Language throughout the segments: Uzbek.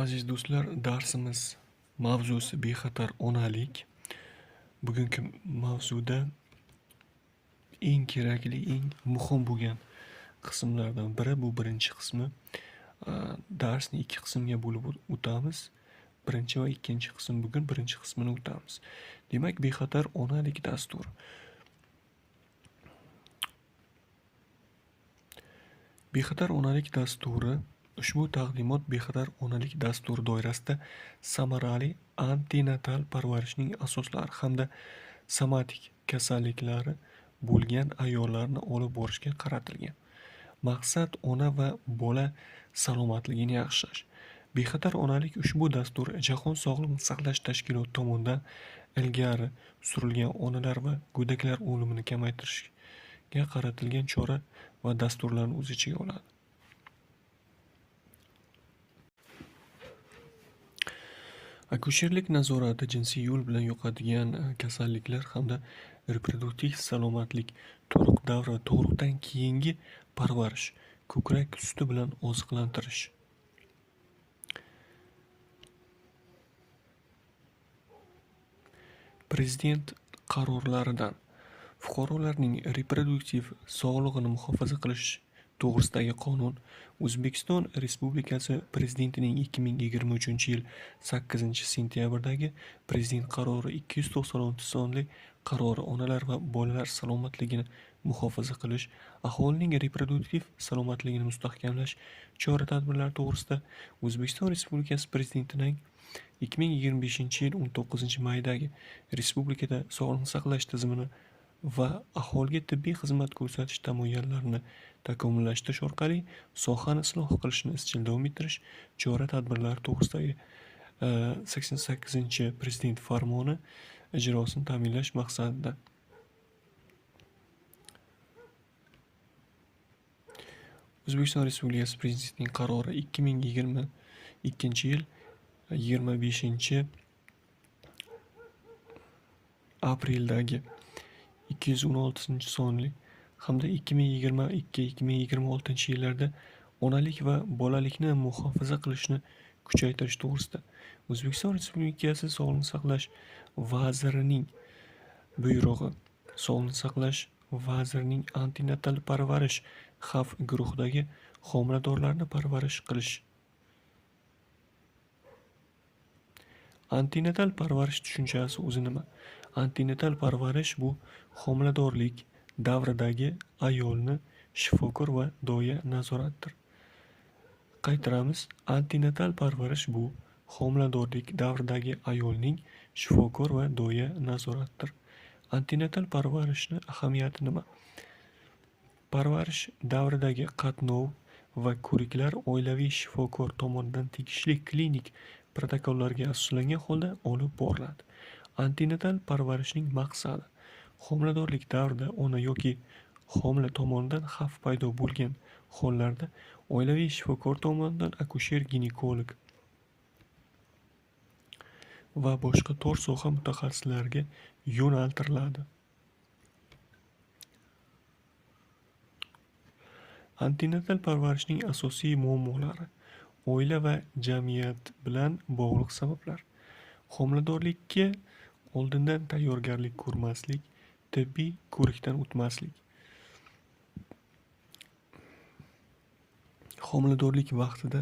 Aziz do'stlar, darsimiz mavzusi bexatar onalik. Bugungi mavzuda eng kerakli, eng muhim bo'lgan qismlardan biri bu birinchi qismi. Darsni ikki qismga bo'lib o'tamiz. Birinchi va ikkinchi qism. Bugun birinchi qismini o'tamiz. Demak, bexatar onalik dasturi. Bexatar onalik dasturi ushbu taqdimot bexatar onalik dasturi doirasida samarali antinatal parvarishning asoslari hamda somatik kasalliklari bo'lgan ayollarni olib borishga qaratilgan. Maqsad ona va bola salomatligini yaxshilash. Bexatar onalik ushbu dastur Jahon sog'liqni saqlash tashkiloti tomonidan ilgari surilgan onalar va go'daklar o'limini kamaytirishga qaratilgan chora va dasturlarni o'z ichiga oladi. Akusherlik nazorati jinsiy yo'l bilan yuqadigan kasalliklar hamda reproduktiv salomatlik, tug'ruq davri va tug'ruqdan keyingi parvarish, ko'krak suti bilan oziqlantirish. Prezident qarorlaridan fuqarolarning reproduktiv sog'lig'ini muhofaza qilish to'g'risidagi qonun O'zbekiston Respublikasi Prezidentining 2023-yil 8-sentyabrdagi Prezident qarori 296 sonli qarori onalar va bolalar salomatligini muhofaza qilish, aholining reproduktiv salomatligini mustahkamlash chora-tadbirlari to'g'risida O'zbekiston Respublikasi Prezidentining 2025-yil 19-maydagi respublikada sog'liqni saqlash tizimini va aholiga tibbiy xizmat ko'rsatish tamoyillarini takomillashtirish orqali sohani isloh qilishni izchil davom ettirish chora-tadbirlari to'g'risidagi 88-prezident farmoni ijrosini ta'minlash maqsadida O'zbekiston Respublikasi Prezidentining qarori 2022-yil 25-apreldagi 216-sonli hamda 2022-2026-yillarda onalik va bolalikni muhofaza qilishni kuchaytirish to'g'risida O'zbekiston Respublikasi Sog'liqni saqlash vazirining buyrug'i, Sog'liqni saqlash vazirining antinatal parvarish xavf guruhidagi homiladorlarni parvarish qilish. Antinatal parvarish tushunchasi o'zi nima? Antinatal parvarish bu homiladorlik davridagi ayolni shifokor va doya nazoratdir. Qaytaramiz. Antinatal parvarish bu homiladorlik davridagi ayolning shifokor va doya nazoratdir. Antinatal parvarishni ahamiyati nima? Parvarish davridagi qatnov va ko'riklar oilaviy shifokor tomonidan tegishli klinik protokollarga asoslangan holda olib boriladi. Antinatal parvarishning maqsadi homiladorlik davrida ona yoki homila tomonidan xavf paydo bo'lgan hollarda oilaviy shifokor tomonidan akusher-ginekolog va boshqa tor soha mutaxassislariga yo'naltiriladi. Antinatal parvarishning asosiy muammolari: oila va jamiyat bilan bog'liq sabablar, homiladorlikka oldindan tayyorgarlik ko'rmaslik, tibbiy ko'rikdan o'tmaslik, homiladorlik vaqtida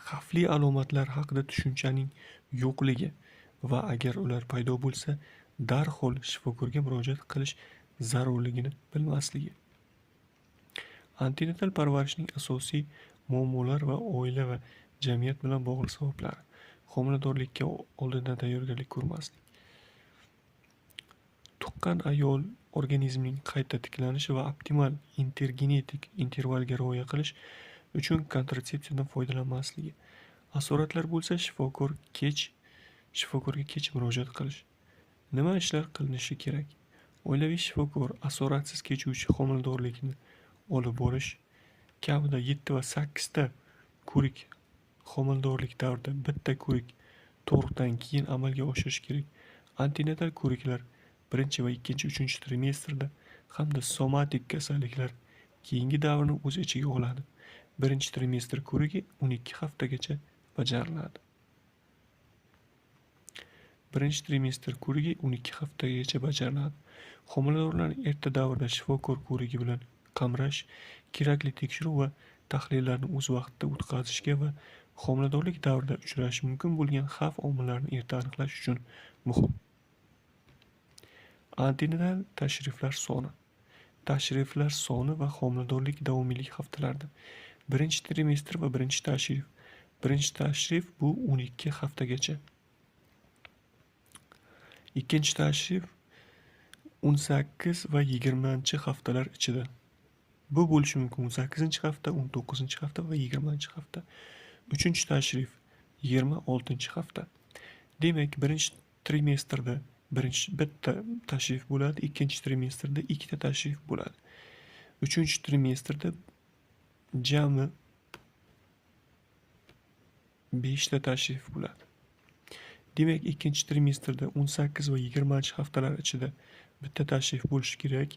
xavfli alomatlar haqida tushunchaning yo'qligi va agar ular paydo bo'lsa, darhol shifokorga murojaat qilish zarurligini bilmasligi. Antinatal parvarishning asosiy muammolar va oila va jamiyat bilan bog'liq sabablari: homiladorlikka oldindan tayyorgarlik ko'rmaslik, tuqqan ayol organizmining qayta tiklanishi va optimal intergenetik intervalga rioya qilish uchun kontratsepsiyadan foydalanmasligi. Asoratlar bo'lsa, shifokorga kech murojaat qilish. Nima ishlar qilinishi kerak? Oilaviy shifokor asoratsiz kechuvchi homiladorlikni olib borish kamida 7 va 8 ta ko'rik homiladorlik davrida bitta ko'rik tug'ruqdan keyin amalga oshirish kerak. Antinatal ko'riklar 1 va 2-3 trimestrda hamda somatik kasalliklar keyingi davrni o'z ichiga oladi. 1 trimestr ko'rigi 12 haftagacha bajariladi. Birinchi trimestr ko'rigi 12 haftagacha bajariladi. Homiladorlarning erta davrda shifokor ko'rigi bilan qamrash, kerakli tekshiruv va tahlillarni o'z vaqtida o'tkazishga va homiladorlik davrida uchrashi mumkin bo'lgan xavf omillarini erta aniqlash uchun muhim. Antenatal tashriflar soni. Tashriflar soni va homiladorlik davomiylik haftalarida. Birinchi trimestr va birinchi tashrif. Birinchi tashrif bu 12 haftagacha. Ikkinchi tashrif 18 va 20 haftalar ichida. Bu bo'lishi mumkin 18-hafta, 19-hafta va 20-hafta. Uchinchi tashrif 26-hafta. Demak, birinchi trimestrda bitta tashrif bo'ladi, ikkinchi trimestrda ikkita tashrif bo'ladi. Uchinchi trimestrda jami 5 ta tashrif bo'ladi. Demak, ikkinchi trimestrda 18 va 20-haftalar ichida bitta tashrif bo'lishi kerak.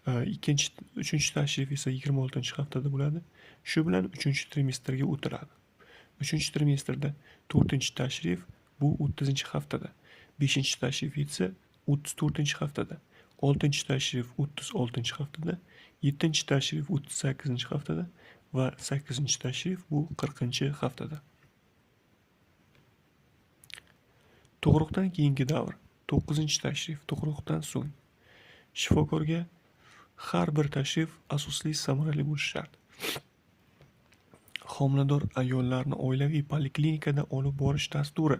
Uchinchi tashrif esa 26-haftada bo'ladi. Shu bilan uchinchi trimestrga o'tiladi. Uchinchi trimestrda 4-tashrif bu 30-haftada. 5-tashrif esa 34-haftada. 6-tashrif 36-haftada. 7-tashrif 38-haftada va 8-tashrif bu 40-haftada. Tug'ruqdan keyingi davr. 9-tashrif tug'ruqdan so'ng. Shifokorga har bir tashrif asosli samarali bo'lishi shart. Homilador ayollarni oilaviy poliklinikada olib borish dasturi.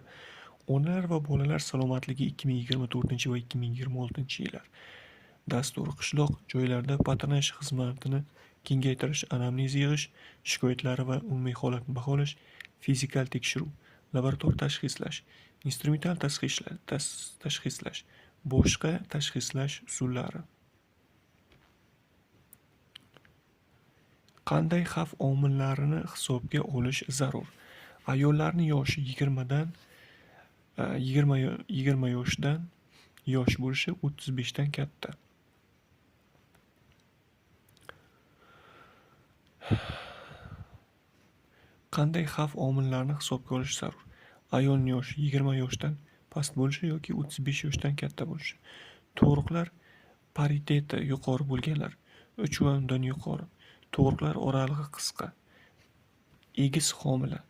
Onalar va bolalar salomatligi 2024 va 2026-yillar. Dastur qishloq joylarda patronaj xizmatini kengaytirish, anamnez yig'ish, shikoyatlari va umumiy holatni baholash, fizikal tekshiruv, laborator tashxislash, instrumental tashxislash, boshqa tashxislash usullari. Qanday xavf omillarini hisobga olish zarur? Ayollarning yoshi 20 yoshdan yosh bo'lishi 35 dan katta. Qanday xavf omillarini hisobga olish zarur? Ayolning yoshi 20 yoshdan past bo'lishi yoki 35 yoshdan katta bo'lishi. Tug'ruqlar pariteti yuqori bo'lganlar 3 va undan yuqori. Tug'ruqlar oralig'i qisqa. Egiz homila.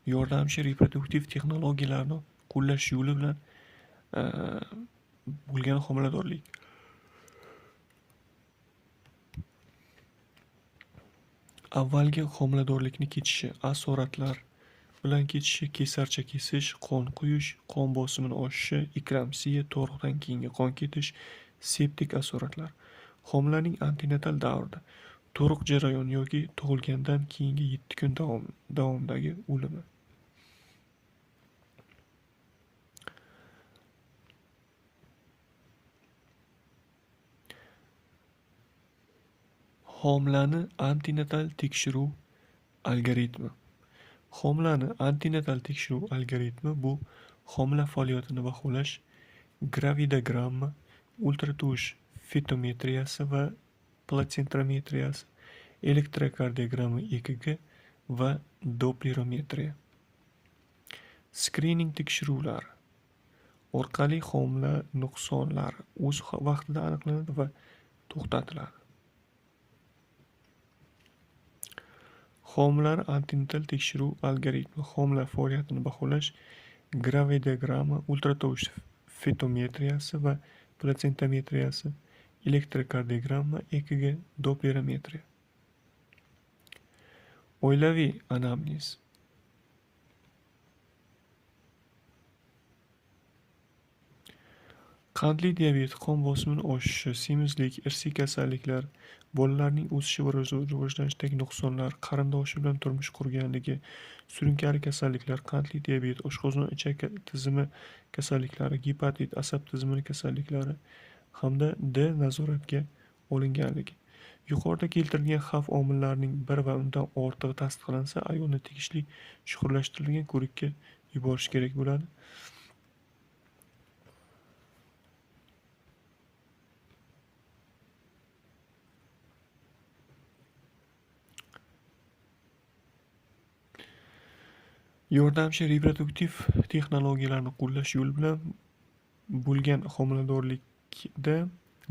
Yordamchi reproduktiv texnologiyalarni qo'llash yo'li bilan bo'lgan homiladorlik. Avvalgi homiladorlikni kechishi, asoratlar bilan kechishi, kesarcha kesish, qon quyish, qon bosimini oshishi, eklamsiya, tug'ruqdan keyingi qon ketish, septik asoratlar. Homilaning antenatal davrida tug'ruq jarayoni yoki tug'ilgandan keyingi 7 kun davomidagi o'limi. Homilani antenatal tekshiruv algoritmi. Homilani antenatal tekshiruv algoritmi bu homila faoliyatini baholash, gravidogramma, ultratovush fitometriyasi va platsentrometriyasi, elektrokardiogramma EKG va dopplerometriya. Skrining tekshiruvlari orqali homila nuqsonlari o'z vaqtida aniqlanadi va to'xtatiladi. Homilani antenatal tekshiruv algoritmi homila faoliyatini baholash, gravidogramma, ultratovush fitometriyasi va platsentometriyasi, elektrokardiogramma, EKG, dopplerometriya. Oilaviy anamnez. Qandli diabet, qon bosimini oshishi, semizlik, irsiy kasalliklar, bolalarning o'sishi va rivojlanishidagi nuqsonlar, qarindoshi bilan turmush qurganligi, surunkali kasalliklar, qandli diabet, oshqozon ichak tizimi kasalliklari, gepatit, asab tizimi kasalliklari hamda D nazoratga olinganligi. Yuqorida keltirilgan xavf omillarining bir va undan ortig'i tasdiqlansa, ayolni tegishli chuqurlashtirilgan ko'rikka yuborish kerak bo'ladi. Yordamchi reproduktiv texnologiyalarni qo'llash yo'li bilan bo'lgan homiladorlikda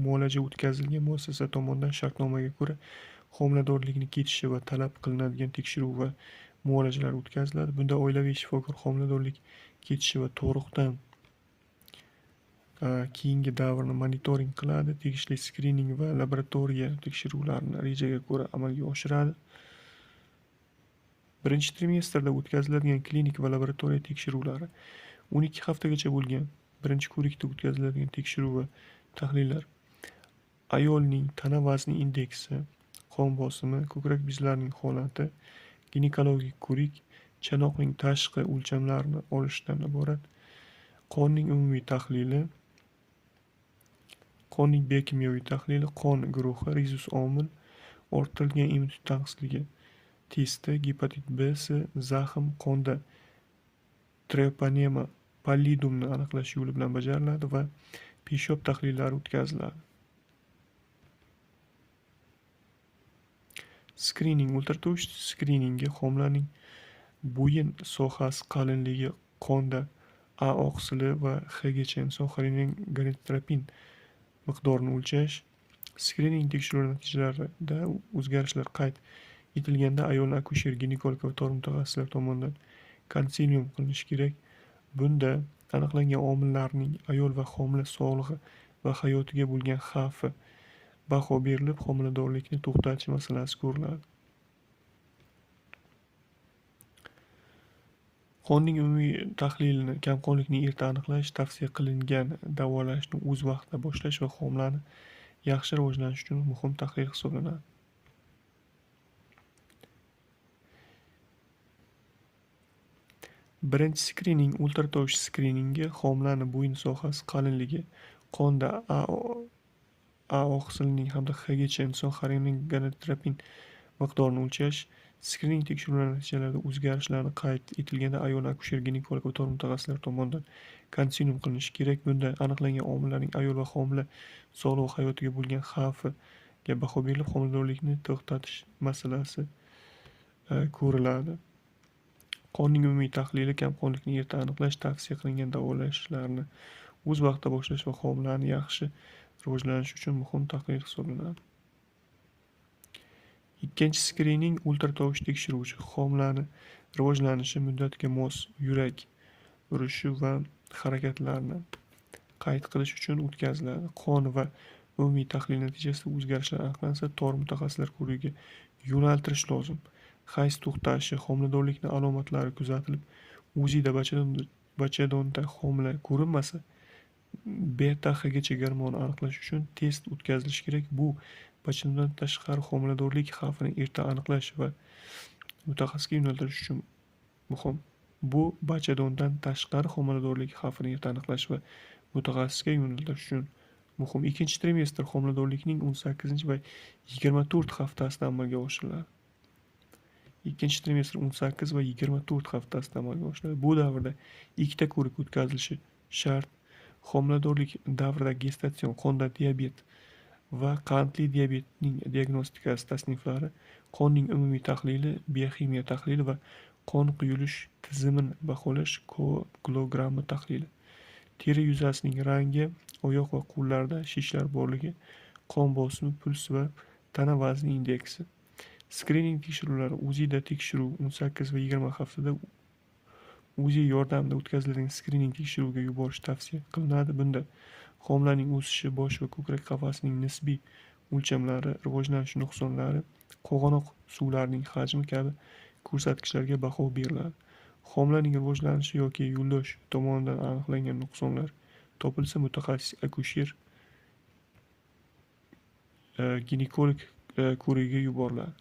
muolaja o'tkazilgan muassasa tomonidan shartnomaga ko'ra homiladorlikni kechishi va talab qilinadigan tekshiruv va muolajalar o'tkaziladi. Bunda oilaviy shifokor homiladorlik kechishi va tug'ruqdan keyingi davrni monitoring qiladi, tegishli skrining va laboratoriya tekshiruvlarini rejaga ko'ra amalga oshiradi. Birinchi trimestrda o'tkaziladigan klinik va laboratoriya tekshiruvlari 12 haftagacha bo'lgan birinchi ko'rikda o'tkaziladigan tekshiruv va tahlillar ayolning tana vazni indeksi, qon bosimi, ko'krak bezlarining holati, ginekologik ko'rik, chanoqning tashqi o'lchamlarini olishdan iborat. Qonning umumiy tahlili, qonning biokimyoviy tahlili, qon guruhi, rezus omil, orttirilgan immunitet tanqisligi testi, gepatit B, C, zaxm, qonda treponema pallidumni aniqlash yo'li bilan bajariladi va peshob tahlillari o'tkaziladi. Skrining. Ultratovush skriningi homilaning bo'yin sohasi qalinligi, qonda A oqsili va Hgacha inson xolinining gonadotropin miqdorini o'lchash. Skrining tekshiruvlari natijalarida o'zgarishlar qayd etilganda ayolni akusher, ginekolog va tor mutaxassislar tomonidan konsilium qilinishi kerak. Bunda aniqlangan omillarning ayol va homila sog'lig'i va hayotiga bo'lgan xavfi baho berilib, homiladorlikni to'xtatish masalasi ko'riladi. Qonning umumiy tahlilini kamqonlikni erta aniqlash, tavsiya qilingan davolashni o'z vaqtida boshlash va homilani yaxshi rivojlanishi uchun muhim tahlil hisoblanadi. Birinchi skrining. Ultratovush skriningi homilani bo'yin sohasi qalinligi, qonda A oqsilining hamda Hgacha inson xolinining gonadotropin miqdorini o'lchash. Skrining tekshiruvlari natijalarida o'zgarishlarni qayd etilganda ayolni akusher, ginekolog va tor mutaxassislar tomonidan konsilium qilinishi kerak. Bunda aniqlangan omillarning ayol va homila sog'lig'i va hayotiga bo'lgan xavfiga baho berilib, homiladorlikni to'xtatish masalasi ko'riladi. Qonning umumiy tahlili kamqonlikni erta aniqlash, tavsiya qilingan davolashlarni o'z vaqtida boshlash va homilani yaxshi rivojlanishi uchun muhim tahlil hisoblanadi. Ikkinchi skrining. Ultratovush tekshiruvchi homilani rivojlanishi muddatiga mos yurak urishi va harakatlarni qayd qilish uchun o'tkaziladi. Qon va umumiy tahlil natijasida o'zgarishlar aniqlansa, tor mutaxassislar ko'rigiga yo'naltirish lozim. Hayz to'xtashi, homiladorlikning alomatlari kuzatilib, UZIda bachadonda homila ko'rinmasa, beta Hgacha gormoni aniqlash uchun test o'tkazilishi kerak. Bu bachadondan tashqari homiladorlik xavfini erta aniqlash va mutaxassisga yo'naltirish uchun muhim. Bu bachadondan tashqari homiladorlik xavfini erta aniqlash va mutaxassisga yo'naltirish uchun muhim. Ikkinchi trimestr homiladorlikning 18 va 24 haftasida amalga oshiriladi. Ikkinchi trimestr 18 va 24 haftasida amalga oshiriladi. Bu davrda ikkita ko'rik o'tkazilishi shart. Homiladorlik davrida gestatsion, qonda diabet va qandli diabetning diagnostikasi tasniflari, qonning umumiy tahlili, bioximiya tahlili va qon quyilish tizimini baholash, koagulogramma tahlili, teri yuzasining rangi, oyoq va qo'llarda shishlar borligi, qon bosimi, puls va tana vazni indeksi. Skrining tekshiruvlari. UZIda tekshiruv 18 va 20 haftada UZI yordamida o'tkaziladigan skrining tekshiruviga yuborish tavsiya qilinadi. Bunda homilaning o'sishi, bosh va ko'krak qafasining nisbiy o'lchamlari, rivojlanish nuqsonlari, qo'g'anoq suvlarining hajmi kabi ko'rsatkichlarga baho beriladi. Homilaning rivojlanishi yoki yo'ldosh tomonidan aniqlangan nuqsonlar topilsa, mutaxassis, akusher, ginekolog ko'rigiga yuboriladi.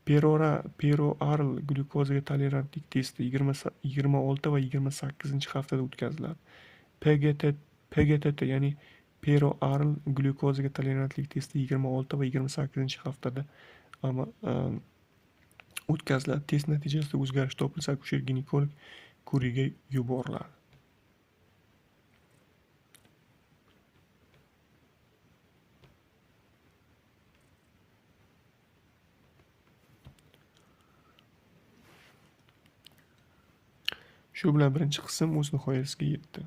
Peroral glyukozaga tolerantlik testi 26 va 28 haftada o'tkaziladi. PGTT ya'ni peroral glyukozaga tolerantlik testi 26 va 28 haftada o'tkaziladi. Test natijasida o'zgarish topilsa, akusher, ginekolog ko'rigiga yuboriladi. Shu bilan birinchi qism o'z nihoyasiga yetdi.